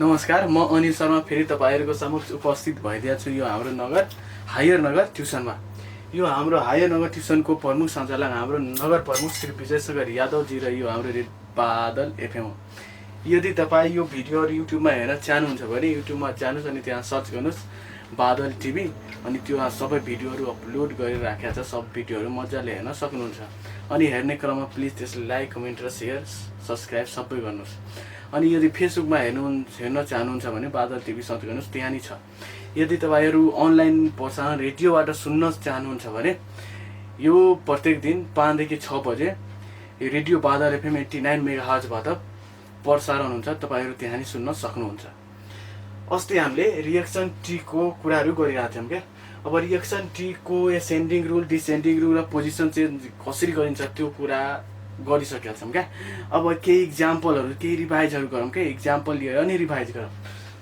नमस्कार, म अनिल शर्मा फेरि तपाईहरुको समक्ष उपस्थित भइदिएको छु। यो हाम्रो नगर हायर नगर ट्युसनमा। यो हाम्रो हायर नगर ट्युसनको प्रमुख सञ्चालक हाम्रो नगर प्रमुख श्री विजयशंकर यादवजी र यो हाम्रो बादल एफएम हो। यदि तपाईँ यो भिडियोहरू युट्युबमा हेर्न चाहनुहुन्छ भने युट्युबमा जानुहोस् अनि त्यहाँ सर्च गर्नुहोस् बादल टिभी, अनि त्यो सबै भिडियोहरू अपलोड गरेर राखेको छ। सब भिडियोहरू मजाले हेर्न सक्नुहुन्छ। अनि हेर्ने क्रममा प्लिज त्यसलाई लाइक, कमेन्ट र सेयर, सब्सक्राइब सबै गर्नुहोस्। अनि यदि फेसबुकमा हेर्न चाहनुहुन्छ भने बादल टिभी सर्च गर्नुहोस्, त्यहाँ नि छ। यदि तपाईँहरू अनलाइन प्रसारण रेडियोबाट सुन्न चाहनुहुन्छ भने यो प्रत्येक दिन 5 देखि 6 बजे रेडियो बादल एफएम 89 मेगाहर्जबाट प्रसारण हुन्छ। तपाईँहरू त्यहाँ नि सुन्न सक्नुहुन्छ। अस्ति हामीले रिएक्सन टीको कुराहरू गरिरहेको थियौँ क्या। अब रिएक्सन टीको एसेन्डिङ रुल, डिसेन्डिङ रुल र पोजिसन चेन्ज कसरी गरिन्छ त्यो कुरा गरिसकेका छौँ क्या। अब केही इक्जाम्पलहरू, केही रिभाइजहरू गरौँ क्या। इक्जाम्पल लिएर अनि रिभाइज गरौँ।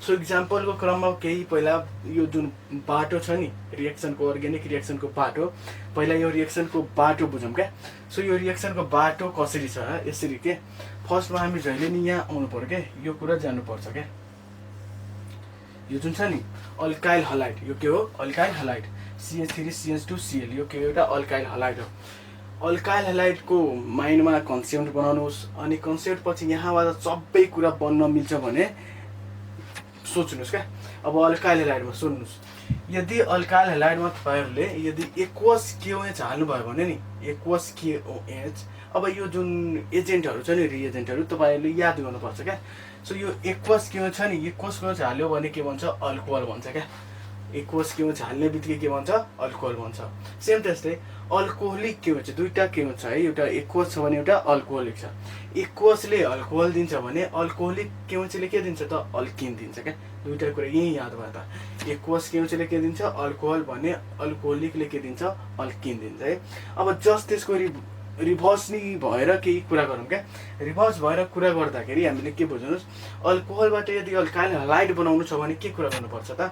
सो इक्जाम्पलको क्रममा केही पहिला यो जुन बाटो छ नि, रिएक्सनको अर्ग्यानिक रिएक्सनको बाटो, पहिला यो रिएक्सनको बाटो बुझौँ क्या। सो यो रिएक्सनको बाटो कसरी छ, यसरी के। फर्स्टमा हामी जहिले नि यहाँ आउनु पर्यो क्या, यो कुरा जान्नुपर्छ क्या। यो जुन छ नि अल्काइल हलाइड, यो के हो? Alkyl halide. CH3CH2Cl, यो के एउटा अल्काइल हलाइड हो। अल्काइल हलाइडको माइन्डमा कन्सेप्ट बनाउनुहोस्। अनि कन्सेप्ट पछि यहाँबाट सबै कुरा बन्न मिल्छ भने सोच्नुहोस् क्या। अब अल्काइल हलाइडमा सुन्नुहोस्, यदि अल्काइल हलाइडमा तपाईँहरूले यदि एक्वस KOH हाल्नुभयो भने नि, एक्वस KOH, अब यो जुन एजेन्टहरू छ नि, रिएजेन्टहरू तपाईँहरूले याद गर्नुपर्छ क्या। सो यो एक्वस KOH छ नि, एक्वस KOH हाल्यो भने के भन्छ? अल्कोहल भन्छ क्या। एक्वस KOH हाल्ने बित्तिकै के भन्छ? अल्कोहल भन्छ। सेम त्यस्तै अल्कोहोलिक KOH, दुईटा KOH छ है, एउटा एक्वस छ भने एउटा अल्कोहोलिक छ। एक्वसले अल्कोहल दिन्छ भने अल्कोहोलिक KOHले के दिन्छ त? अल्किन दिन्छ क्या। दुईटा कुरा यही याद भयो त। एक्वस KOHले के दिन्छ? अल्कोहल भने अल्कोहोलिकले के दिन्छ? अल्किन दिन्छ है। अब जस्ट त्यसको रिभर्स नि भएर केही कुरा गरौँ क्या। रिभर्स भएर कुरा गर्दाखेरि हामीले के बुझ्नुहोस्, अल्कोहलबाट यदि अल्काइल हलाइड बनाउनु छ भने के कुरा गर्नुपर्छ त?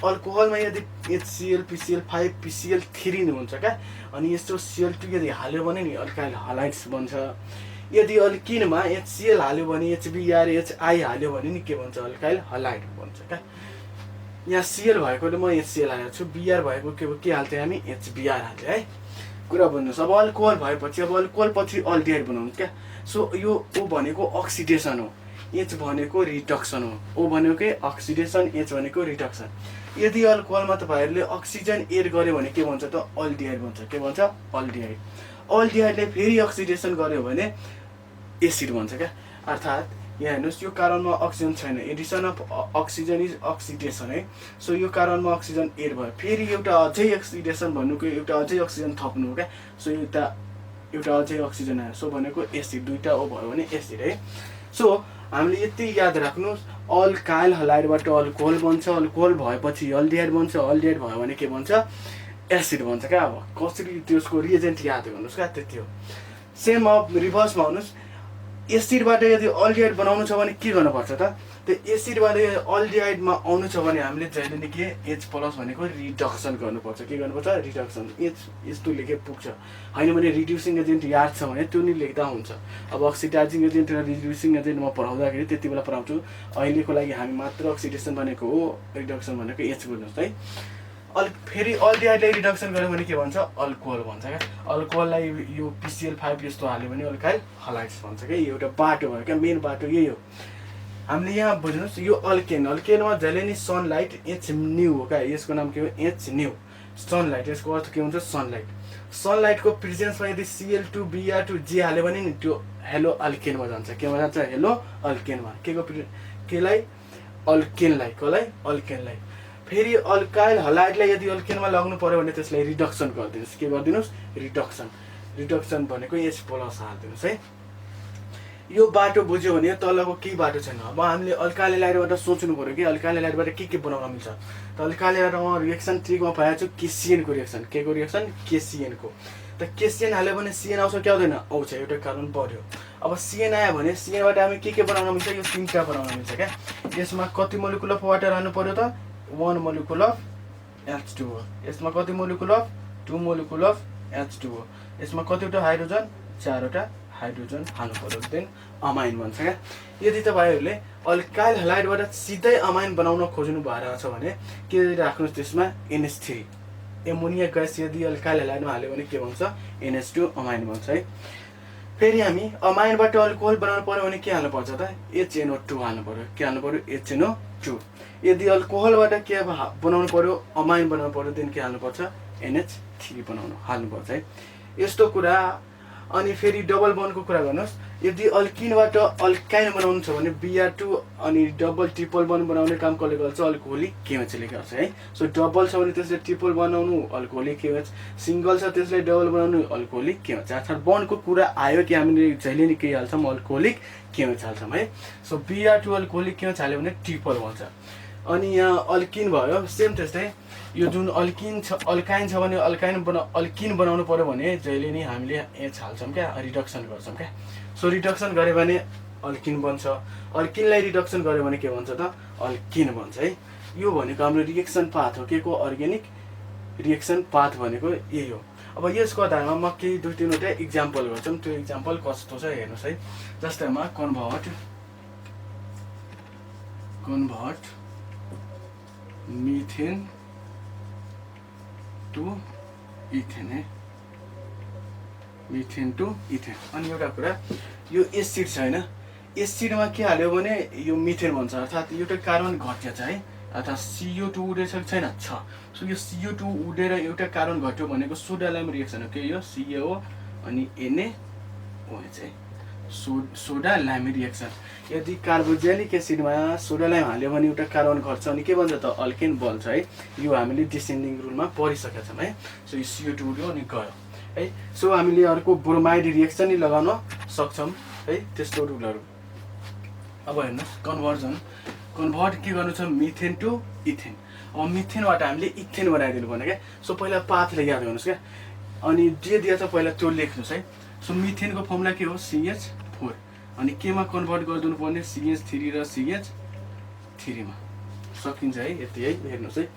अल्कोहलमा यदि HCl, PCl5, PCl3 हुन्छ क्या। अनि यस्तो Cl2 यदि हाल्यो भने नि अल्काइल हलाइड्स बन्छ। यदि अल्किनमा HCl हाल्यो भने, HBrHI हाल्यो भने नि के भन्छ? अल्काइल हलाइड बन्छ क्या। यहाँ Cl भएकोले म HCl हालेको छु, Br भएको के हाल्थ्यो हामी? HBr हाल्थ्यो है। कुरा बुझ्नुहोस्। अब अल्कोहल भएपछि, अब अल्कोहल पछि अल्डिहाइड बनाउनुहोस् क्या। सो यो O भनेको अक्सिडेसन हो, H भनेको रिडक्सन हो। O भनेको अक्सिडेसन, H भनेको रिडक्सन। यदि अल्कोहलमा तपाईँहरूले अक्सिजन एड गर्यो भने के भन्छ त? अल्डिहाइड भन्छ। के भन्छ? अल्डिहाइड। अल्डिहाइडले फेरि अक्सिडेसन गर्यो भने एसिड भन्छ क्या। अर्थात् यहाँ हेर्नुहोस्, यो कारणमा अक्सिजन छैन, Edison of oxygen is oxidation है। सो यो कारणमा अक्सिजन एड भयो, फेरि एउटा अझै अक्सिडेसन भन्नुको एउटा अझै अक्सिजन थप्नु हो क्या। सो एउटा अझै अक्सिजन आयो, सो भनेको एसिड। दुईटा O भयो भने एसिड है। सो हामीले यति याद राख्नुहोस्, अल्काइल हलाइडबाट अल्कोहल बन्छ, अल्कोहल भएपछि अल्डिहाइड बन्छ, अल्डिहाइड भयो भने के भन्छ? एसिड भन्छ क्या। अब कसरी त्यसको रिएजेन्ट याद गर्नुहोस् क्या, त्यति हो। सेम अब रिभर्समा आउनुहोस्, एसिडबाट यदि अल्डिहाइड बनाउनु छ भने के गर्नुपर्छ त? त्यो एसिडबाट अल्डिहाइडमा आउनु छ भने हामीले जहिले नि के H+ भनेको रिडक्सन गर्नुपर्छ। के गर्नुपर्छ? रिडक्सन। H यस्तो लेखे पुग्छ, होइन भने रिड्युसिङ एजेन्ट याद छ भने त्यो नि लेख्दा हुन्छ। अब अक्सिडाइजिङ एजेन्ट र रिड्युसिङ एजेन्ट म पढाउँदाखेरि त्यति बेला पढाउँछु। अहिलेको लागि हामी मात्र अक्सिडेसन भनेको हो, रिडक्सन भनेको H बुझ्नुहोस् है। फेरि अल्डिहाइडलाई रिडक्सन गर्यो भने के भन्छ? अल्कोहल भन्छ क्या। अल्कोहललाई यो PCl5 यस्तो हाल्यो भने अल्काइल हलाइड्स भन्छ क्या। यो एउटा बाटो भयो क्या, मेन बाटो यही हो। हामीले यहाँ बुझ्नुहोस्, यो अल्केन, अल्केनमा जहिले नि सनलाइट Hν हो क्या। यसको नाम के हो? Hν, sunlight. यसको अर्थ के हुन्छ? सनलाइट। सनलाइटको प्रेजेन्समा यदि Cl2 Br2J हाल्यो भने नि त्यो हेलो अल्केनमा जान्छ। केमा जान्छ? हेलो अल्केनमा। केलाई? अल्केनलाई। कसलाई? अल्केनलाई। फेरि अल्काइल हलाइडलाई यदि अल्केनमा लाग्नु पर्यो भने त्यसलाई रिडक्सन गरिदिनुहोस्। के गरिदिनुहोस्? रिडक्सन। रिडक्सन भनेको H+ हालिदिनुहोस् है। यो बाटो बुझ्यो भने तलको केही बाटो छैन। अब हामीले अल्काइल हलाइडबाट सोच्नु पर्यो कि अल्काइल हलाइडबाट के बनाउन मिल्छ त? अल्काइल हलाइडमा रिएक्सन 3 मा पाएको छु KCN को रिएक्सन। के को रिएक्सन? KCN को। त KCN हाल्यो भने CN आउँछ कि आउँदैन? आउँछ, एउटा कार्बन बढ्यो। अब CN आयो भने CN बाट हामी के बनाउन मिल्छ? यो 3टा बनाउन मिल्छ क्या। यसमा कति मोलिकुल अफ वाटर हाल्नु पर्यो त? 1 मोलिकुल अफ H2O। यसमा कति molecule of? 2 molecule of H2O। यसमा कतिवटा हाइड्रोजन? 4वटा हाइड्रोजन हाल्नु पर्यो, देन अमाइन भन्छ क्या। यदि तपाईँहरूले अल्काइल ह्यालाइडबाट सिधै अमाइन बनाउन खोज्नु भएर छ भने के राख्नुहोस् त्यसमा NH3 एमोनिया ग्यास यदि अल्काइल ह्यालाइडमा हाल्यो भने के बन्छ NH2 अमाइन बन्छ है। फेरि हामी अमाइनबाट अल्कोहल बनाउनु पर्यो भने के हाल्नु पर्छ त HNO2 हाल्नु पर्यो। के हाल्नु पर्यो HNO2। यदि अल्कोहलबाट के बनाउनु पर्यो अमाइन बनाउनु पर्यो देन के हाल्नु पर्छ NH3 हाल्नु पर्छ है। यस्तो कुरा। अनि फेरि डबल बन्डको कुरा गर्नुहोस्, यदि अल्किनबाट अल्काइन बनाउनु छ भने Br2 अनि डबल ट्रिपल बन्ड बनाउने काम कसले गर्छ अल्कोहोलिक केमिकलले गर्छ है। सो डबल छ भने त्यसले ट्रिपल बनाउनु अल्कोहोलिक केमिकल, सिंगल छ त्यसले डबल बनाउनु अल्कोहोलिक केमिकल। अर्थात् बन्डको कुरा आयो कि हामीले जहिले नि के हाल्छौँ अल्कोहोलिक केमिकल हाल्छौँ है। सो Br2 अल्कोहोलिक केमिकल हाल्यो भने ट्रिपल बन्छ। अनि यहाँ अल्किन भयो सेम त्यस्तै, यो जुन अल्किन छ अल्काइन छ भने अल्किन बनाउनु पर्यो भने जहिले नि हामीले H हाल्छौँ क्या, रिडक्सन गर्छौँ क्या। सो रिडक्सन गऱ्यो भने अल्किन बन्छ, अल्किनलाई रिडक्सन गऱ्यो भने के भन्छ त अल्किन बन्छ है। यो भनेको हाम्रो रिएक्सन पाथ हो, के को अर्ग्यानिक रिएक्सन पाथ भनेको यही हो। अब यसको आधारमा म केही 2-3वटा इक्जाम्पल गर्छौँ, त्यो इक्जाम्पल कस्तो छ हेर्नुहोस् है। जस्तैमा कन्भर्ट मिथेन टु इथेन है, मिथेन टु इथेन। अनि एउटा कुरा यो एसिड छ होइन, एसिडमा के हाल्यो भने यो मिथेन बन्छ, अर्थात् एउटा कार्बन घट्यो छ है, अर्थात् CO2 उडेछ कि छैन छ। सो यो CO2 उडेर एउटा कार्बन घट्यो भनेको सोडा लाइम रिएक्सन हो के यो CaO अनि NaOH है, सोडा लाइम रिएक्सन। यदि कार्बोजेनिक एसिडमा सोडा लाइम हाल्यो भने एउटा कार्बन घट्छ अनि के भन्छ त अल्केन बन्छ है। यो हामीले डिसेन्डिङ रुलमा पढिसकेका छौँ है। सो यो CO2 उड्यो अनि गयो है। सो हामीले अर्को ब्रोमाइड रिएक्सन नि लगाउन सक्छौँ है, त्यस्तो रुलहरू। अब हेर्नुहोस् कन्भर्ट के गर्नु छ मिथेन टु इथेन। अब मिथेनबाट हामीले इथेन बनाइदिनु पर्ने क्या। सो पहिला पाथले याद गर्नुहोस् क्या, अनि जे दिएछ पहिला त्यो लेख्नुहोस् है। सो मिथेनको फर्मुला के हो CH4 अनि केमा कन्भर्ट गरिदिनु पर्ने CH3 र CH3 मा सकिन्छ है। यति है, हेर्नुहोस् है,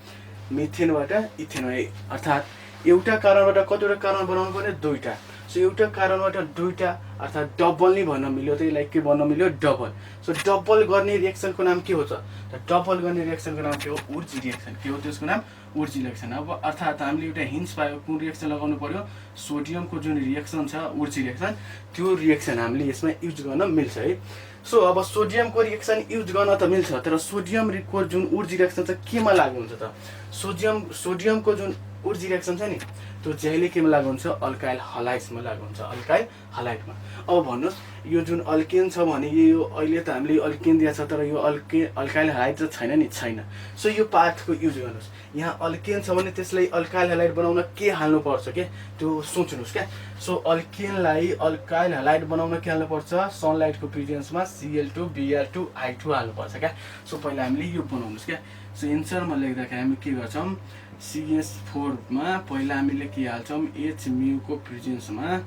मिथेनबाट इथेन है, अर्थात् एउटा कार्बनबाट कतिवटा कार्बन बनाउनु पर्ने दुईटा। सो एउटा कार्बनबाट दुईटा अर्थात् डबल नै भन्न मिल्यो, त्यही लाइक के भन्न मिल्यो डबल। सो डबल गर्ने रिएक्सनको नाम के हो त डबल गर्ने रिएक्सनको नाम के हो उर्जी रिएक्सन। के हो त्यसको नाम उर्जी रिएक्सन। अब अर्थात् हामीले एउटा हिन्ट्स पायो कुन रिएक्सन लगाउनु पर्यो, सोडियमको जुन रिएक्सन छ उर्जी रिएक्सन, त्यो रिएक्सन हामीले यसमा युज गर्न मिल्छ है। सो अब सोडियमको रिएक्सन युज गर्न त मिल्छ, तर सोडियमको जुन उर्जी रिएक्सन छ केमा लागु हुन्छ त सोडियमको जुन उर्जी रिएक्सन छ नि त्यो जहिले केमा लागु हुन्छ अल्काइल हलाइड्समा लागु हुन्छ, अल्काइल हलाइडमा। अब भन्नुहोस् यो जुन अल्केन छ भने यो अहिले त हामीले अल्केन दिएको छ तर यो अल्काइल हलाइड त छैन नि, छैन। सो यो पाथको युज गर्नुहोस्। यहाँ अल्केन छ भने त्यसलाई अल्काइल हलाइड बनाउन के हाल्नु पर्छ के त्यो सोच्नुहोस् क्या। सो अल्केनलाई अल्काइल हलाइड बनाउन के हाल्नु पर्छ सनलाइटको प्रेजेन्समा Cl2Br2I2 हाल्नु पर्छ क्या। सो पहिला हामीले यो बनाउनुहोस् क्या। सो एन्सरमा लेख्दाखेरि हामी के गर्छौँ CH4 मा पहिला हामीले के हाल्छौँ Hµको प्रेजेन्समा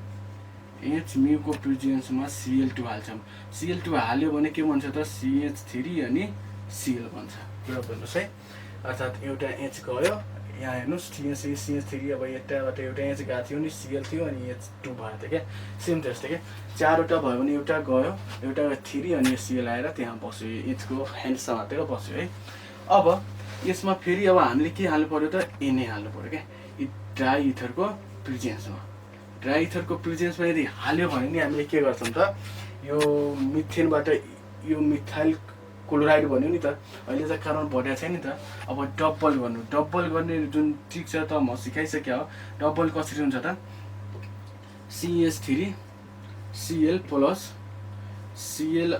Cl2 हाल्छौँ। Cl2 हाल्यो भने के भन्छ त CH3 अनि Cl भन्छ। कुरा बुझ्नुहोस् है, अर्थात् एउटा H गयो यहाँ हेर्नुहोस् CH3 अब यताबाट एउटा H गएको थियो नि Cl थियो अनि H2 भएको थियो क्या। सेम त्यस्तै क्या, चारवटा भयो भने एउटा गयो, एउटा 3 अनि Cl आएर त्यहाँ बस्यो, H को ह्यान्ड समातेर बस्यो है। अब यसमा फेरि अब हामीले के हाल्नु पर्यो त Na हाल्नु पर्यो क्या, ड्राई इथरको प्रेजेन्समा यदि हाल्यो भने नि हामीले के गर्छौँ त यो मिथेनबाट यो मिथाइल क्लोराइड भन्यो नि त, अहिले त कार्बन बढेको छैन नि त। अब डबल गर्ने जुन ट्रिक छ त म सिकाइसक्यो हो। डबल कसरी हुन्छ त CH3 Cl प्लस Cl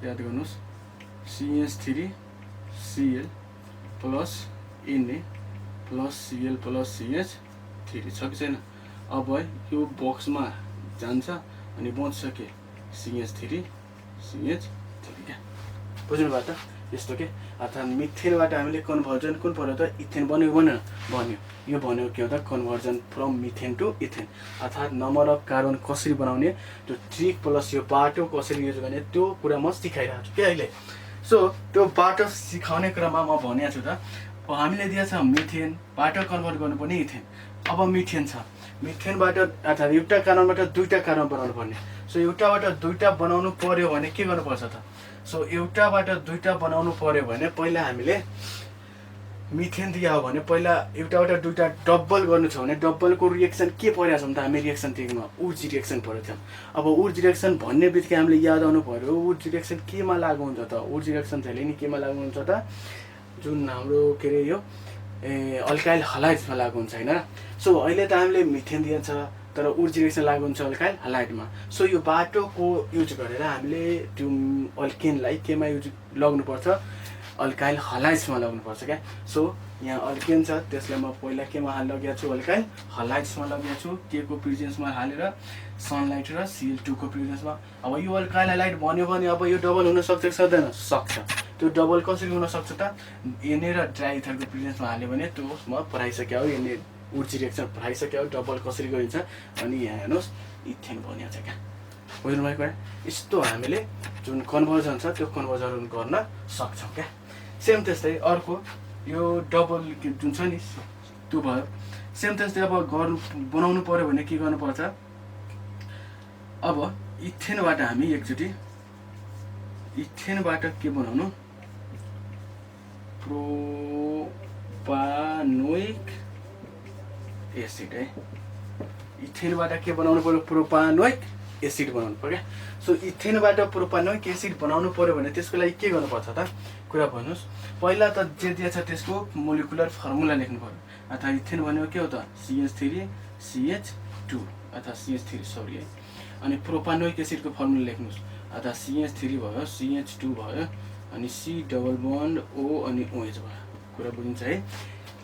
याद गर्नुहोस् CH3 Cl plus Na plus Cl plus CH3 छ कि छैन। अब यो बक्समा जान्छ अनि बन्छ के CH3 क्या, बुझ्नुभयो त यस्तो के। अर्थात् मिथेनबाट हामीले कन्भर्जन कुन पर्यो त इथेन बन्यो यो भन्यो के हो त conversion from methane to ethane. अर्थात् नम्बर अफ कार्बन कसरी बनाउने त्यो ट्रिक प्लस यो बाटो कसरी युज गर्ने त्यो कुरा म सिकाइरहेको छु क्या अहिले। सो त्यो बाटो सिकाउने क्रममा म भनेको छु त हामीले दिएको छ मिथेन बाटो कन्भर्ट गर्नुपर्ने इथेन। अब मिथेन छ मिथेनबाट अर्थात् एउटा कार्बनबाट दुईटा कार्बन बनाउनु पर्ने। सो एउटाबाट दुईटा बनाउनु पर्यो भने के गर्नुपर्छ त? सो एउटाबाट दुईटा बनाउनु पर्यो भने पहिला हामीले मिथेन दिया हो भने पहिला एउटाबाट दुईटा डबल गर्नु छ भने डबलको रिएक्सन के परेको छ भने त हामी रिएक्सन टेकमा उर्ज रिएक्सन परेको थियो। अब उर्ज रिएक्सन भन्ने बित्तिकै हामीले याद आउनु पर्यो उर्ज रिएक्सन केमा लागु हुन्छ त? उर्ज रिएक्सन चाहिँ नि केमा लागु हुन्छ त? जुन हाम्रो के अरे यो अल्काइल हलाइड्समा लागु हुन्छ हैन। सो अहिले त हामीले मिथेन दिन्छ तर उर्ज रिएक्सन लागु हुन्छ अल्काइल हलाइडमा। सो यो बाटोको युज गरेर हामीले त्यो अल्केनलाई केमा युज लाग्नुपर्छ? अल्काइल हलाइड्समा लाग्नुपर्छ क्या। सो यहाँ अल्केन छ त्यसलाई म पहिला केमा लगेको छु? अल्काइल हलाइड्समा लगेको छु। के को प्रेजेन्समा हालेर? सनलाइट र Cl2 को प्रेजेन्समा। अब यो अल्काइल हलाइड भन्यो भने अब यो डबल हुन सक्छ कि सक्दैन? सक्छ। त्यो डबल कसरी हुन सक्छ त? Na र ड्राई इथरको प्रेजेन्समा हाल्यो भने त्यो म पढाइसक्यो हो। Na उर्ज रिएक्सन पढाइसक्यो हो डबल कसरी गरिन्छ। अनि यहाँ हेर्नुहोस् इथेन बनिएको छ क्या। बुझ्नु भएको कुरा? यस्तो हामीले जुन कन्भर्जन छ त्यो कन्भर्जन गर्न सक्छौँ क्या। सेम त्यस्तै अर्को यो डबल जुन छ नि त्यो भयो। सेम त्यस्तै अब बनाउनु पर्यो भने के गर्नुपर्छ? अब इथेनबाट हामी एकचोटि इथेनबाट के बनाउनु? प्रोपानोइक एसिड है। इथेनबाट के बनाउनु पर्यो? प्रोपानोइक एसिड बनाउनु पर्यो। सो इथेनबाट प्रोपानोइक एसिड बनाउनु पर्यो भने त्यसको लागि के गर्नुपर्छ त? कुरा भन्नुहोस्। पहिला त जे दिएछ त्यसको मोलिकुलर फर्मुला लेख्नु पर्यो। अथवा इथेन भनेको के हो त? CH3CH2 अथवा CH3 सरी है। अनि प्रोपानोइक एसिडको फर्मुला लेख्नुहोस्। अथवा CH3 भयो, CH2 भयो, अनि C डबल बन्ड O अनि OH भयो। कुरा बुझिन्छ है?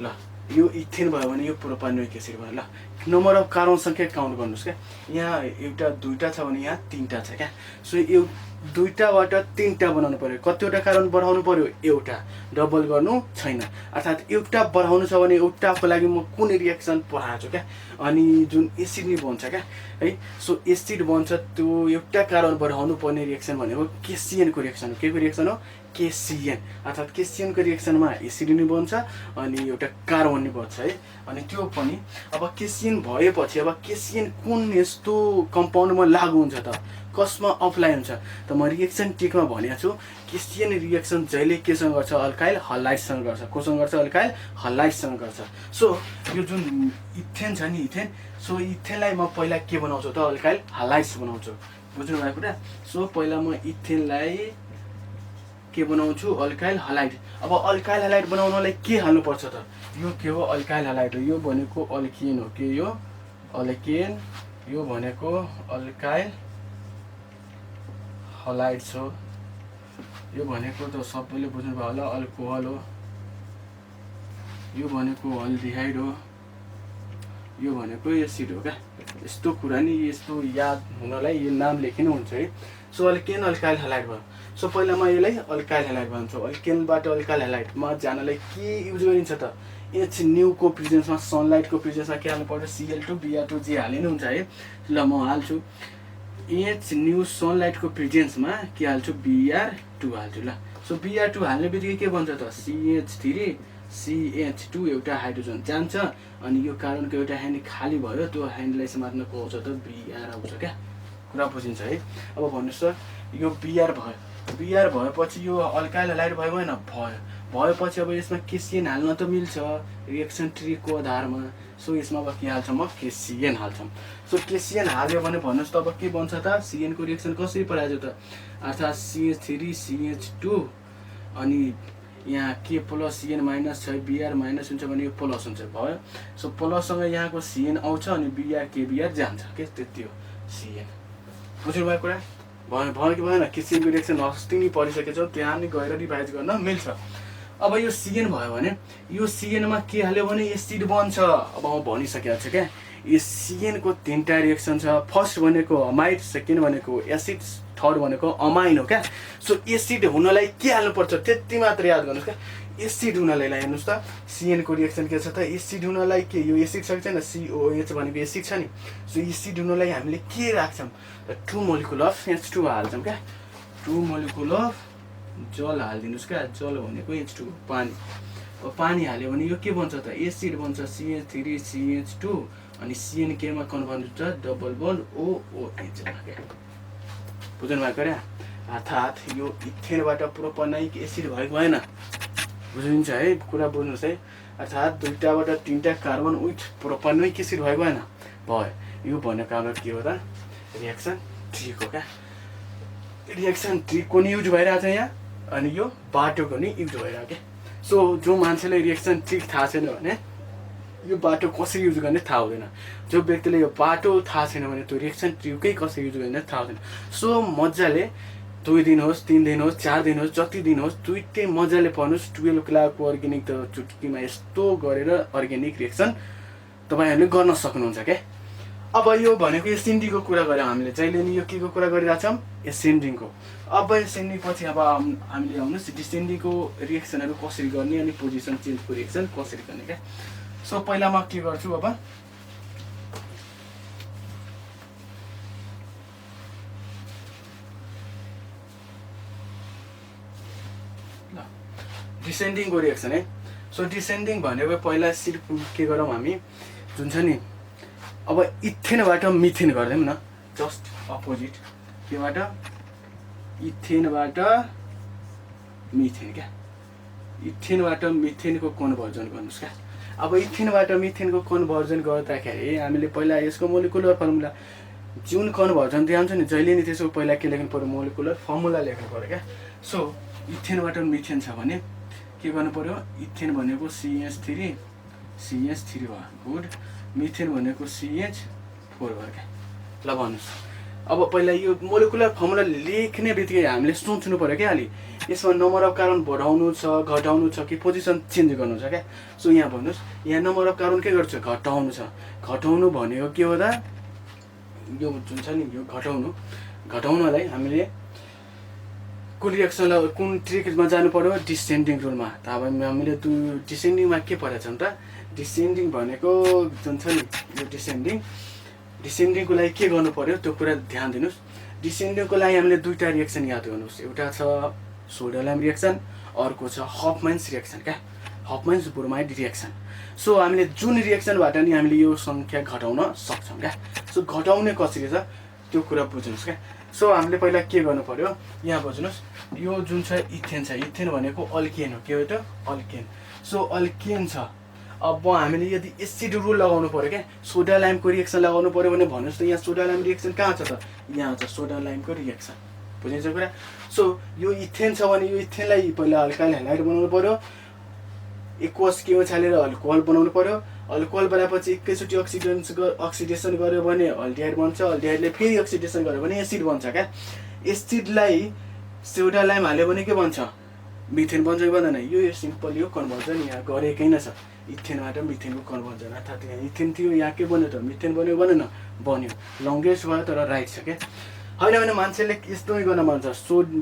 ल यो इथेन भयो भने यो प्रोपानोइक एसिड भयो। ल नम्बर अफ कार्बन संख्या काउन्ट गर्नुहोस् क्या। यहाँ एउटा दुईटा छ भने यहाँ तीनटा छ क्या। सो यो दुईटाबाट तीनटा बनाउनु पर्यो। कतिवटा कार्बन बढाउनु पर्यो? एउटा। डबल गर्नु छैन। अर्थात् एउटा बढाउनु छ भने एउटाको लागि म कुन रिएक्सन पढाएको छु क्या। अनि जुन एसिड नि बन्छ क्या है। सो एसिड बन्छ त्यो एउटा कार्बन बढाउनु पर्ने रिएक्सन भनेको केसिएनको रिएक्सन हो। के को रिएक्सन हो? केसिएन। अर्थात् केसिएनको रिएक्सनमा एसिड नि बन्छ अनि एउटा कार्बन नि बन्छ है। अनि त्यो पनि अब केसिएन भएपछि अब केसिएन कुन यस्तो कम्पाउन्डमा लागु हुन्छ त? कसमा अप्लाई हुन्छ त? म रिएक्सन टेकमा भनेको छु केसिएन रिएक्सन जहिले केसँग गर्छ? अल्काइल हलाइडसँग गर्छ। कोसँग गर्छ? अल्काइल हलाइडसँग गर्छ। सो यो जुन इथेन छ नि इथेन, सो इथेनलाई म पहिला के बनाउँछु त? अल्काइल हलाइड्स बनाउँछु। बुझ्नु भएको कुरा? सो पहिला म इथेनलाई के बनाउँछु? Alkyl halide. अब अल्काइल हलाइड बनाउनलाई के हाल्नुपर्छ त? यो के हो? अल्काइल हलाइड हो। यो भनेको अल्केन हो। के यो? अल्केन। यो भनेको अल्काइल हलाइड्स हो। यो भनेको त सबैले बुझ्नु भयो होला अल्कोहल हो। यो भनेको अल्डिहाइड हो। यो भनेको एसिड हो क्या। यस्तो कुरा नि यस्तो याद हुनलाई यो नाम लेखिनु हुन्छ है। सो अल्केन अल्काइल हलाइड भयो। सो पहिला म यसलाई अल्काइल हलाइड भन्छु। अल्केनबाट अल्काइल हलाइडमा जानलाई के युज गरिन्छ त? एच न्यू को प्रेजेन्समा सनलाइटको प्रेजेन्समा के हाल्नु पर्छ? Cl2 Br2 जे हाले नि हुन्छ है। ल म हाल्छु एच न्यू सनलाइटको प्रेजेन्समा के हाल्छु? Br2 हाल्छु। ल सो Br2 हाल्ने बित्तिकै के बन्छ त? CH3 CH2 एउटा हाइड्रोजन जान्छ अनि यो कार्बनको एउटा ह्यान्ड खाली भयो। त्यो ह्यान्डलाई समात्न को आउँछ त? Br आउँछ क्या। कुरा बुझिन्छ है? अब भन्नुहोस् त यो Br भयो। Br भएपछि यो अल्काइल हलाइड भयो भएन? भयो। भएपछि अब यसमा केसिएन हाल्न त मिल्छ रिएक्सन ट्रीको आधारमा। सो यसमा अब के हाल्छौँ? म केसिएन हाल्छौँ। सो केसिएन हाल्यो भने भन्नुहोस् त अब के बन्छ त? CN को रिएक्सन कसरी परायो त? अर्थात् CH3 CH2 अनि यहाँ के प्लस CN माइनस छ Br माइनस हुन्छ भने यो प्लस हुन्छ भयो। सो प्लससँग यहाँको CN आउँछ अनि Br KBr जान्छ के त्यति हो CN। बुझ्नु भएको कुरा? भयो कि भएन? केसिएनको रिएक्सन अस्ति नै पढिसकेको छ त्यहाँ नि गएर रिभाइज गर्न मिल्छ। अब यो CN भयो भने यो CNमा के हाल्यो भने एसिड बन्छ। अब म भनिसकेको छु क्या। यो CN को तीनटा रिएक्सन छ। फर्स्ट भनेको अमाइड, सेकेन्ड भनेको एसिड, थर्ड भनेको अमाइन हो क्या। सो एसिड हुनलाई के हाल्नुपर्छ त्यति मात्र याद गर्नुहोस् क्या। एसिड हुनलाई हेर्नुहोस् त CN को रिएक्सन के छ त? एसिड हुनलाई के यो एसिड छ छैन? COH भनेको एसिड छ नि। सो एसिड हुनलाई हामीले के राख्छौँ? 2 मोलिकुल अफ H2 हाल्छौँ क्या। 2 मोलिकुल अफ जल हालिदिनुहोस् क्या। जल भनेको H2 पानी। अब पानी हाल्यो भने यो के बन्छ त? एसिड बन्छ CH3 CH2 अनि सिएन केमा कन्भर्ट हुन्छ डबल बोन्ड OOH मा क्या बुझ्नु भएको क्या अर्थात् यो इथेनबाट प्रोपनाइक एसिड भएको भएन बुझिन्छ है कुरा बुझ्नुहोस् है अर्थात् दुईटाबाट तीनटा कार्बन विथ प्रोपनाइक एसिड भएको भएन भयो यो भनेको हाम्रो के हो त रिएक्सन ट्रीको क्या रिएक्सन ट्री को नि युज भइरहेछ यहाँ अनि यो बाटोको नि युज भइरहेको क्या सो जो मान्छेले रिएक्सन ट्री थाहा छैन भने यो बाटो कसरी युज गर्ने थाहा हुँदैन जो व्यक्तिले यो बाटो थाहा छैन भने त्यो रिएक्सन ट्रीकै कसरी युज गर्ने थाहा हुँदैन सो मजाले 2 दिन होस् 3 दिन होस् 4 दिन होस् जति दिन होस् दुईटै मजाले पढ्नुहोस् 12 क्लासको अर्ग्यानिक त चुटकीमा यस्तो गरेर अर्ग्यानिक रिएक्सन तपाईँहरूले गर्न सक्नुहुन्छ क्या अब यो भनेको एसेन्डिङको कुरा गऱ्यौँ हामीले जहिले नि यो के को कुरा गरिरहेछौँ एसेन्डिङको अब एसेन्डिङ पछि अब हामीले आउनुहोस् डिसेन्डिङको रिएक्सनहरू कसरी गर्ने अनि पोजिसन चेन्जको रिएक्सन कसरी गर्ने क्या सो पहिला म के गर्छु अब डिसेन्डिङको रिएक्सन है सो डिसेन्डिङ भनेको पहिला सिर्फ के गरौँ हामी जुन छ नि अब इथेनबाट मिथेन गर्दैनौँ न जस्ट अपोजिट केबाट इथेनबाट मिथेन क्या इथेनबाट मिथेनको कन्भर्जन गर्नुहोस् क्या अब इथेनबाट मिथेनको कन्भर्जन गर्दाखेरि हामीले पहिला यसको मोलिकुलर फर्मुला जुन कन्भर्जन दिन्छ नि जहिले नि त्यसको पहिला के लेख्नु पर्यो मोलिकुलर फर्मुला लेख्नु पर्यो क्या सो इथेनबाट मिथेन छ भने के गर्नु पर्यो इथेन भनेको CH3 भयो गुड मिथेन भनेको CH4 भयो क्या ल भन्नुहोस् अब पहिला यो मोलिकुलर फर्मुला लेख्ने बित्तिकै हामीले सोच्नु पर्यो क्या अलि यसमा नम्बर अफ कार्बन बढाउनु छ घटाउनु छ कि पोजिसन चेन्ज गर्नु छ क्या सो यहाँ भन्नुहोस् यहाँ नम्बर अफ कार्बन के गर्छ घटाउनु छ घटाउनु भनेको के हो त यो जुन छ नि यो घटाउनलाई हामीले कुन रिएक्सनलाई कुन ट्रिकमा जानु पर्यो डिसेन्डिङ रुलमा त अब हामीले डिसेन्डिङमा के पढेको छौँ त डिसेन्डिङ भनेको जुन छ नि यो डिसेन्डिङको लागि के गर्नु पर्यो त्यो कुरा ध्यान दिनुहोस् डिसेन्डिङको लागि हामीले दुईटा रिएक्सन याद गर्नुहोस् एउटा छ सोडियम रिएक्सन अर्को छ हफम्यान्स रिएक्सन क्या हफम्यान्स ब्रोमाइड रिएक्सन सो हामीले जुन रिएक्सनबाट नि हामीले यो सङ्ख्या घटाउन सक्छौँ क्या सो घटाउने कसरी छ त्यो कुरा बुझ्नुहोस् क्या सो हामीले पहिला के गर्नु पर्यो यहाँ बुझ्नुहोस् यो जुन छ इथेन छ इथेन भनेको अल्केन हो के हो त अल्केन सो अल्केन छ अब हामीले यदि एसिड रुल लगाउनु पर्यो क्या सोडा लाइमको रिएक्सन लगाउनु पर्यो भने भन्नुहोस् त यहाँ सोडा लाइम रिएक्सन कहाँ छ त यहाँ छ सोडा लाइमको रिएक्सन बुझिन्छ कुरा सो यो इथेन छ भने यो इथेनलाई पहिला अल्काइल हाइलाइट बनाउनु पर्यो एक्वस के छालेर अल्कोहल बनाउनु पर्यो अल्कोहल बनाएपछि एकैचोटि अक्सिडेसन गर्यो भने अल्डिहाइड बन्छ अल्डिहाइडले फेरि अक्सिडेसन गर्यो भने एसिड बन्छ क्या एसिडलाई सोडा लाइम हाल्यो भने के बन्छ मिथेन बन्छ कि बन्दैन यो सिम्पल यो कन्भर्जन यहाँ गरेकै नै छ इथेनबाट मिथेनको कन्भर्जन अर्थात् यहाँ इथेन थियो यहाँ के बन्यो त मिथेन बन्यो बनेन बन्यो लङ्गेस्ट भयो तर राइट छ क्या होइन भने मान्छेले यस्तो गर्न मन छ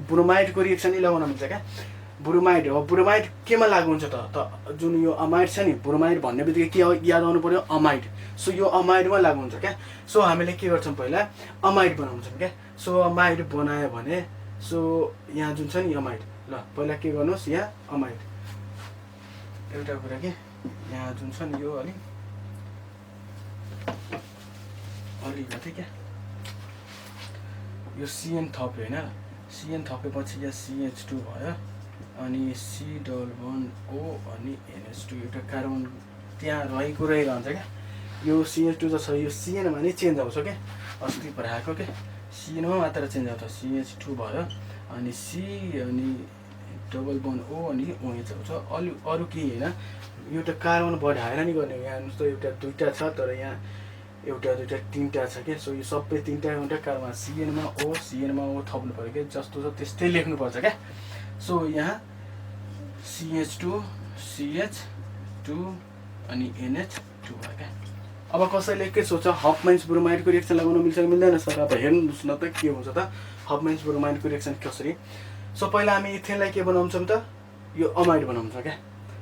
ब्रोमाइडको रिएक्सन नै लगाउन मिल्छ क्या ब्रोमाइड हो ब्रोमाइड केमा लागु हुन्छ त जुन यो अमाइड छ नि ब्रोमाइड भन्ने बित्तिकै के याद आउनु पर्यो अमाइड सो यो अमाइडमा लागु हुन्छ क्या सो हामीले के गर्छौँ पहिला अमाइड बनाउँछौँ क्या सो अमाइड बनायो भने सो यहाँ जुन छ नि अमाइड ल पहिला के गर्नुहोस् यहाँ अमाइड एउटा कुरा के यहाँ जुन छ नि यो अलिकति क्या यो CN थप्यो होइन CN थपेपछि यहाँ CH2 भयो अनि C डबल बन्ड O अनि NH2 एउटा कार्बन त्यहाँ रहिरहन्छ क्या यो CH2 त छ यो CNमा नै चेन्ज आउँछ क्या अस्ति पढाएको क्या CNमा मात्र चेन्ज आउँछ CH2 भयो अनि C अनि डबल बन्ड O अनि OH आउँछ अरू केही होइन एउटा कार्बन बढाएर नि गर्ने यहाँ जस्तो एउटा दुईटा छ तर यहाँ एउटा दुईटा तिनटा छ क्या सो यो सबै तिनटा एउटा कार्बन CNमा O थप्नु पर्यो क्या जस्तो छ त्यस्तै लेख्नुपर्छ क्या सो यहाँ CH2 CH2 अनि NH2 भयो क्या अब कसैले के सोच्छ हफम्यान्स ब्रोमाइडको रिएक्सन लगाउन मिल्छ कि मिल्दैन सर अब हेर्नुहोस् न त के हुन्छ त हफम्यान्स ब्रोमाइडको रिएक्सन कसरी सो पहिला हामी इथेनलाई के बनाउँछौँ त यो अमाइड बनाउँछ क्या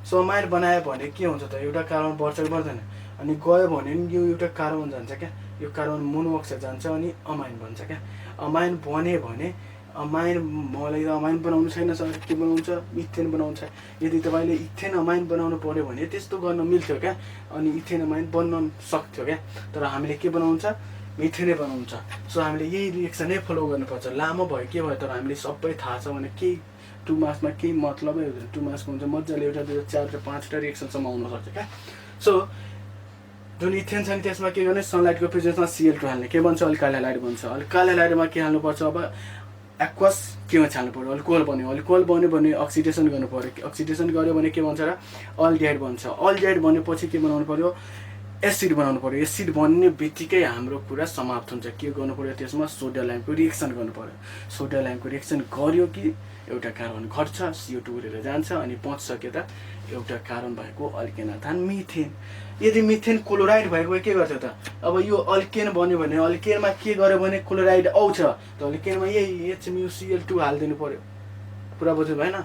सो अमाइड बनायो भने के हुन्छ त एउटा कार्बन बढ्छ कि बढ्दैन अनि गयो भने यो एउटा कार्बन जान्छ क्या यो कार्बन मोनोअक्साइड जान्छ अनि अमाइन बन्छ क्या अमाइन बन्यो भने अमाइन, मलाई त अमाइन बनाउनु छैन सर, के बनाउँछ, इथेन बनाउँछ। यदि तपाईँले इथेन अमाइन बनाउनु पऱ्यो भने त्यस्तो गर्न मिल्थ्यो क्या, अनि इथेन अमाइन बन्न सक्थ्यो क्या। तर हामीले के बनाउँछ, मिथेनै बनाउँछ। सो हामीले यही रिएक्सनै फलो गर्नुपर्छ। लामो भयो के भयो, तर हामीले सबै थाहा छ भने केही 2 मार्क्समा केही मतलबै हुँदैन। 2 मार्क्सको हुन्छ मजाले 1 2 4 5वटा रिएक्सनसम्म आउन सक्छ क्या। सो जुन इथेन छ नि त्यसमा के गर्ने, सनलाइटको प्रेजेन्समा Cl2 हाल्ने, के बन्छ, अल्काइल हालाइड बन्छ। अल्काइल हालाइडमा के हाल्नुपर्छ, अब एक्वस केमा हाल्नु पर्यो, अल्कोहल बन्यो। अल्कोहल बन्यो भने अक्सिडेसन गर्नु पर्यो। अक्सिडेसन गर्यो भने के बन्छ र, अल्डिहाइड बन्छ। अल्डिहाइड बनेपछि के बनाउनु पर्यो, एसिड बनाउनु पर्यो। एसिड बन्ने बित्तिकै हाम्रो कुरा समाप्त हुन्छ। के गर्नु पर्यो त्यसमा, सोडा लाइमको रिएक्सन गर्नु पर्यो। सोडा लाइमको रिएक्सन गर्यो कि एउटा कार्बन घट्छ, CO2 उडेर जान्छ अनि बच्छ के त, एउटा कार्बन भएको अल्केनाथान मिथेन। यदि मिथेन क्लोराइड भएको के गर्छ त, अब यो अल्केन बन्यो भने अल्केनमा के गर्यो भने क्लोराइड आउँछ, त अल्केनमा यही HMuCl2 हालिदिनु पर्यो। कुरा बुझ्नु भएन,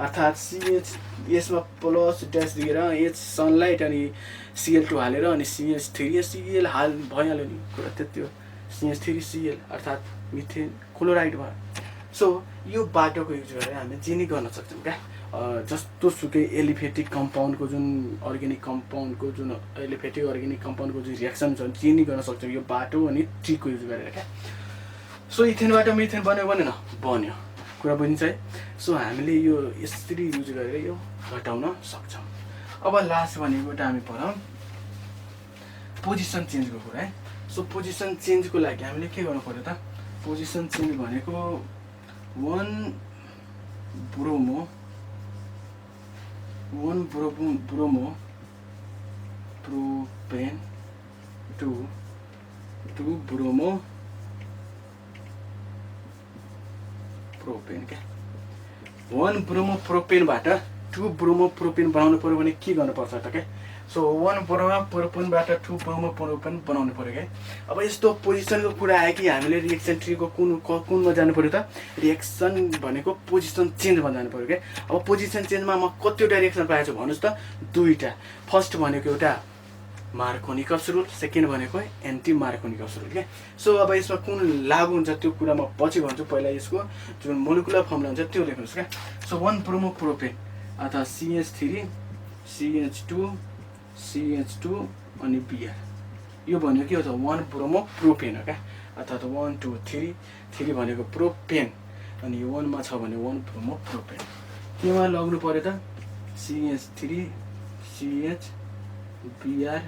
अर्थात् CH यसमा प्लस ड्यास दिएर H सनलाइट अनि Cl2 हालेर अनि CH3Cl भइहाल्यो नि, कुरा त्यति हो। CH3Cl अर्थात् मिथेन क्लोराइड भयो। सो यो बाटोको युज गरेर हामी चिनी गर्न सक्छौँ क्या। जस्तो सुकै एलिफेटिक कम्पाउन्डको जुन अर्ग्यानिक कम्पाउन्डको जुन एलिफेटिक अर्ग्यानिक कम्पाउन्डको जुन रिएक्सन छ चिनी गर्न सक्छौँ यो बाटो अनि ट्रीको युज गरेर क्या। सो इथेनबाट मिथेन बन्यो भनेन, बन्यो। कुरा बुझिन्छ है। सो हामीले यो यसरी युज गरेर यो घटाउन सक्छौँ। अब लास्ट भनेको एउटा हामी पढौँ पोजिसन चेन्जको कुरा है। सो पोजिसन चेन्जको लागि हामीले के गर्नु पर्यो त, पोजिसन चेन्ज भनेको 1 bromo propane to bromo propane क्या। 1 ब्रोमो प्रोपेनबाट 2 ब्रोमो प्रोपेन बनाउनु पर्यो भने के गर्नुपर्छ त क्या। सो 1 ब्रोमो प्रोपेनबाट 2 ब्रोमो प्रोपेन बनाउनु पर्यो क्या। अब यस्तो पोजिसनको कुरा आयो कि हामीले रिएक्सन ट्रीको कुनमा जानु पर्यो त, रिएक्सन भनेको पोजिसन चेन्जमा जानु पर्यो क्या। अब पोजिसन चेन्जमा म कतिवटा रिएक्सन पाएको छु भन्नुहोस् त, 2टा। फर्स्ट भनेको एउटा मार्कोनिकप्स रुल, सेकेन्ड भनेको एन्टी मार्कोनिकप्स रुल क्या। सो अब यसमा कुन लागु हुन्छ त्यो कुरा म पछि भन्छु, पहिला यसको जुन मोलिकुलर फर्मुला हुन्छ त्यो लेख्नुहोस् क्या। सो 1 ब्रोमो प्रोपेन अथवा CH3 CH2 CH2 अनि Br, यो भनेको के हो त, 1 ब्रोमो प्रोपेन हो क्या। अर्थात् 1 2 3 3 भनेको प्रोपेन अनि 1 मा छ भने 1 ब्रोमो प्रोपेन। केमा लाग्नु पर्यो त, CH3 CH Br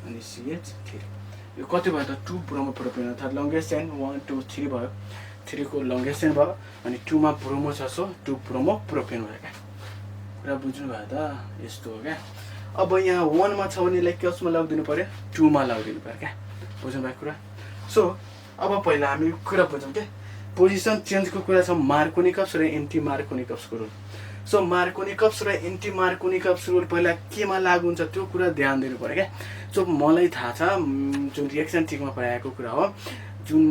अनि CH3, यो कति भयो त, 2 ब्रोमो प्रोपेन अर्थात् लङ्गेस्ट चेन 1 2 3 भयो। 3 को लङ्गेस्ट चेन भयो अनि 2 मा ब्रोमो छ, सो 2 ब्रोमो प्रोपेन भयो क्या। कुरा बुझ्नु भयो त, यस्तो हो क्या। अब यहाँ 1 मा छ भने यसलाई कसमा लगिदिनु पर्यो, 2 मा लगिदिनु पर्यो क्या। बुझ्नु भएको कुरा। सो अब पहिला हामी कुरा बुझौँ क्या। पोजिसन चेन्जको कुरा छ मार्कोनिकप्स र एन्टी मार्कोनिकप्सको रुल। सो मार्कोनिकप्स र एन्टी मार्कोनिकप्स रुल पहिला केमा लागु हुन्छ त्यो कुरा ध्यान दिनु पर्यो क्या। सो मलाई थाहा छ जुन रिएक्सन ट्रीमा पाएको कुरा हो, जुन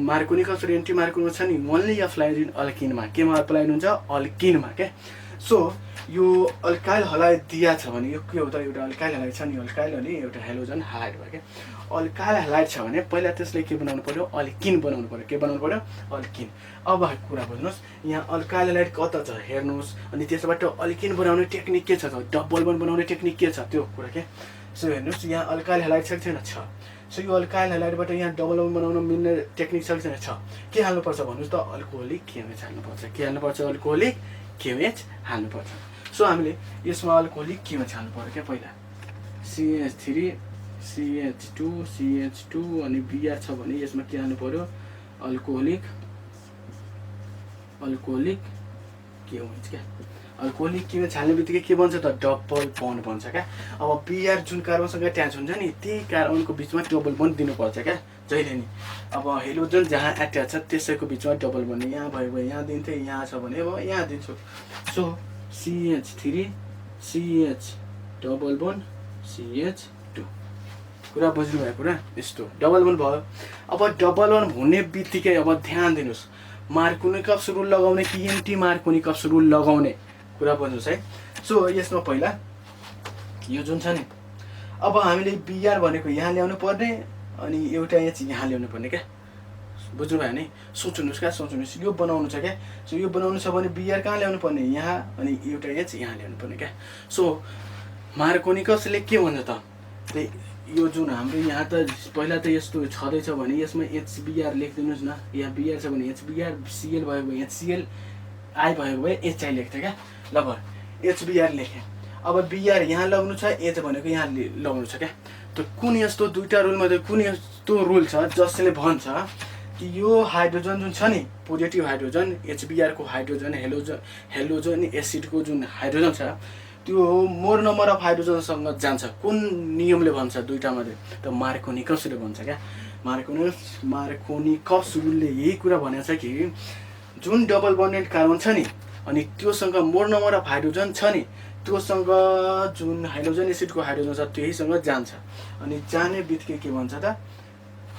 मार्कोनिकप्स र एन्टी मार्कोनिकप्स छ नि, ओन्ली अप्लाइड इन अल्किनमा। केमा अप्लाइड हुन्छ, अल्किनमा क्या। सो यो अल्काइल हलाइड दिया छ भने यो के हो त, एउटा अल्काइल हलाइड छ नि, अल्काइल अनि एउटा हाइड्रोजन हालाइड भयो क्या। अल्काइल हलाइड छ भने पहिला त्यसले के बनाउनु पर्यो, अल्किन बनाउनु पर्यो। के बनाउनु पर्यो, अल्किन। अब कुरा बुझ्नुहोस्, यहाँ अल्काइल हलाइड कता छ हेर्नुहोस्, अनि त्यसबाट अल्किन बनाउने टेक्निक के छ त, डबल बन्ड बनाउने टेक्निक के छ त्यो कुरा के। सो हेर्नुहोस् यहाँ अल्काइल हलाइड छ कि छैन, छ। सो यो अल्काइल हलाइडबाट यहाँ डबल बन्ड बनाउन मिल्ने टेक्निक छ कि छैन, छ। के हाल्नुपर्छ भन्नुहोस् त, अल्कोहोलिक KMH हाल्नुपर्छ। के हाल्नुपर्छ, अल्कोहोलिक KMH हाल्नुपर्छ। सो हामीले यसमा अल्कोहोलिक KMH हाल्नु पर्यो क्या। पहिला CH3 CH2 CH2 अनि Br छ भने यसमा के हाल्नु पर्यो, अल्कोहोलिक KMH क्या। अल्कोहोलिक KMH हाल्ने बित्तिकै के बन्छ त, डबल बन्ड बन्छ क्या। अब Br जुन कार्बनसँग अट्याच हुन्छ नि, त्यही कार्बनको बिचमा डबल बन्ड दिनुपर्छ क्या जहिले नि। अब हाइड्रोजन जहाँ अट्याच छ त्यसैको बिचमा डबल बन्ड, यहाँ भयो भने यहाँ दिन्थे, यहाँ छ भने अब यहाँ दिन्छु। So CH3 CH double bond CH2। कुरा बुझ्नु भएको कुरा, यस्तो डबल बन्ड भयो। अब डबल बन्ड हुने बित्तिकै अब ध्यान दिनुहोस्, मार्कोनिकप्स रुल लगाउने कि एन्टी मार्कोनिकप्स रुल लगाउने, कुरा बुझ्नुहोस् है। सो यसमा पहिला यो जुन छ नि, अब हामीले Br भनेको यहाँ ल्याउनु पर्ने अनि एउटा H यहाँ ल्याउनु पर्ने क्या। बुझ्नुभयो नि? सोच्नुहोस् क्या, सोच्नुहोस् यो बनाउनु छ क्या। सो यो बनाउनु छ भने बिआर कहाँ ल्याउनु पर्ने? यहाँ, अनि एउटा एच यहाँ ल्याउनु पर्ने क्या। सो मार्कोनिकसले के भन्छ त, यो जुन हाम्रो यहाँ त पहिला त यस्तो छँदैछ भने यसमा एचबिआर लेखिदिनुहोस् न। यहाँ बिआर छ भने एचबिआर, सिएल भएको भए एचसिएल, आई भएको भए एचआई लेख्थ्यो क्या। ल भयो, एचबिआर लेखेँ। अब बिआर यहाँ लगाउनु छ, एच भनेको यहाँ लगाउनु छ क्या। त कुन यस्तो दुईवटा रुलमध्ये कुन यस्तो रुल छ जसले भन्छ कि यो हाइड्रोजन जुन छ नि, पोजिटिभ हाइड्रोजन, एचबिआरको हाइड्रोजन, हेलोजन एसिडको जुन हाइड्रोजन छ त्यो मोर नम्बर अफ हाइड्रोजनसँग जान्छ? कुन नियमले भन्छ दुईवटा मध्ये? त मार्कोनिकसले भन्छ क्या। मार्कोनिकस रुलले यही कुरा भनेको छ कि जुन डबल बन्डेड कार्बन छ नि, अनि त्योसँग मोर नम्बर अफ हाइड्रोजन छ नि, त्योसँग जुन हाइड्रोजन एसिडको हाइड्रोजन छ त्यहीसँग जान्छ। अनि जाने बित्तिकै के भन्छ त,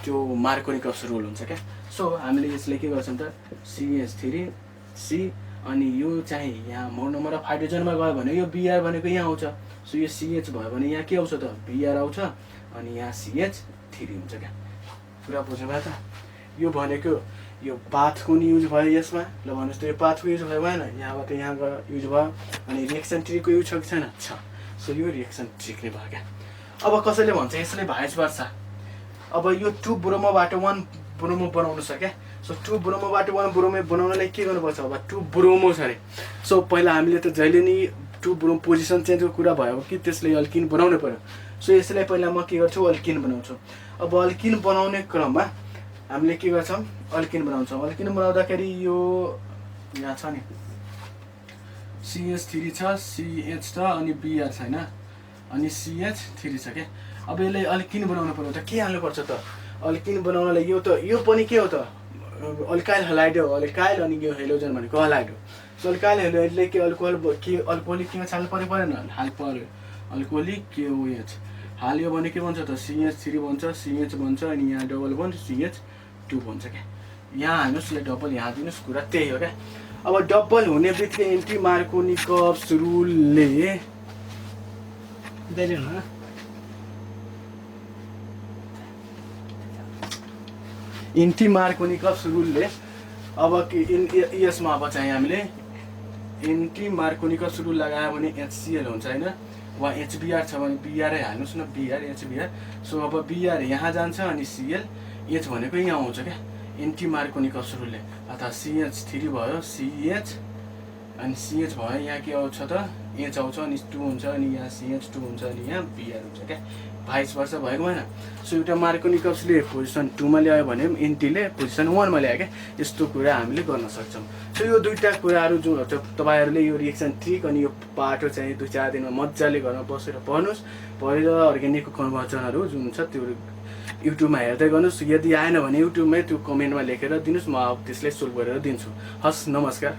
त्यो मार्कोनिकस रुल हुन्छ क्या। सो हामीले यसले के गर्छौँ त, CH3 C, अनि यो चाहिँ यहाँ मोर नम्बर अफ हाइड्रोजनमा गयो भने यो बिआर भनेको यहाँ आउँछ। सो यो CH भयो भने यहाँ के आउँछ त, बिआर आउँछ, अनि यहाँ CH3 हुन्छ क्या। कुरा बुझ्नुभयो त? यो भनेको यो पाथको नि युज भयो यसमा। ल भन्नुहोस् त, यो पाथको युज भयो भएन? यहाँबाट यहाँ गयो युज भयो। अनि रिएक्सन ट्रीको युज छ कि छैन? छ। सो यो रिएक्सन ट्रिक नै भयो क्या। अब कसैले भन्छ यसले भाइस वर्सा, अब यो 2 ब्रोमोबाट 1 ब्रोमो बनाउनु छ क्या। सो 2 ब्रोमोबाट 1 ब्रोमो बनाउनलाई के गर्नुपर्छ? अब 2 ब्रोमो छ अरे। सो पहिला हामीले त जहिले नि 2 ब्रोमो पोजिसन चेन्जको कुरा भयो कि त्यसले अल्किन बनाउनु पर्यो। सो यसलाई पहिला म के गर्छु, अल्किन बनाउँछु। अब अल्किन बनाउने क्रममा हामीले के गर्छौँ, अल्किन बनाउँछौँ। अल्किन बनाउँदाखेरि यो यहाँ छ नि, CH3 छ, CH छ, अनि बिआर छैन, अनि CH3 छ क्या। अब यसलाई अल्किन बनाउनु पर्यो त के हाल्नुपर्छ त? अल्किन बनाउनलाई यो पनि के हो त, अल्काइल हलाइड हो। अल्काइल अनि यो हेलोजन भनेको हलाइड हो। सो अल्काइल हेलोइडले के अल्कोहलिक के छाल्नु पर्यो परेन? हाल पर्यो, अल्कोहलिक KOH हाल। यो भने के भन्छ त, CH3 भन्छ, CH भन्छ, अनि यहाँ डबल बन्ड CH2 भन्छ क्या। यहाँ हाल्नुहोस्, यो डबल यहाँ दिनुहोस्, कुरा त्यही हो क्या। अब डबल हुने बित्तिकै एन्टी मार्कोनिकस रुलले एन्टी मार्कोनिकस रुलले अब यसमा अब चाहिँ हामीले एन्टी मार्कोनिकस रुल लगायो भने HCl हुन्छ होइन, वा HBr छ भने बिआरै हाल्नुहोस् न, बिआर HBr। सो अब बिआर यहाँ जान्छ, अनि Cl, H भनेको यहाँ आउँछ क्या एन्टी मार्कोनिकस रुलले। अथवा CH3 भयो, CH, अनि CH भयो, यहाँ के आउँछ त, H आउँछ, अनि 2 हुन्छ, अनि यहाँ CH2 हुन्छ, अनि यहाँ बिआर हुन्छ क्या। भाइस वर्सा भएको भएन? सो एउटा मार्कोनिकसले पोजिसन 2 मा ल्यायो भने एन्टीले पोजिसन 1 मा ल्यायो क्या। यस्तो कुरा हामीले गर्न सक्छौँ। सो यो दुईवटा कुराहरू जुन तपाईँहरूले यो रिएक्सन ट्रिक अनि यो पाटो चाहिँ 2-4 दिनमा मजाले घरमा बसेर पढ्नुहोस्। पढेर अर्ग्यानिकको कन्भर्जनहरू जुन छ त्यो युट्युबमा हेर्दै गर्नुहोस्। यदि आएन भने युट्युबमै त्यो कमेन्टमा लेखेर दिनुहोस्, म त्यसलाई सोल्भ गरेर दिन्छु। हस्, नमस्कार।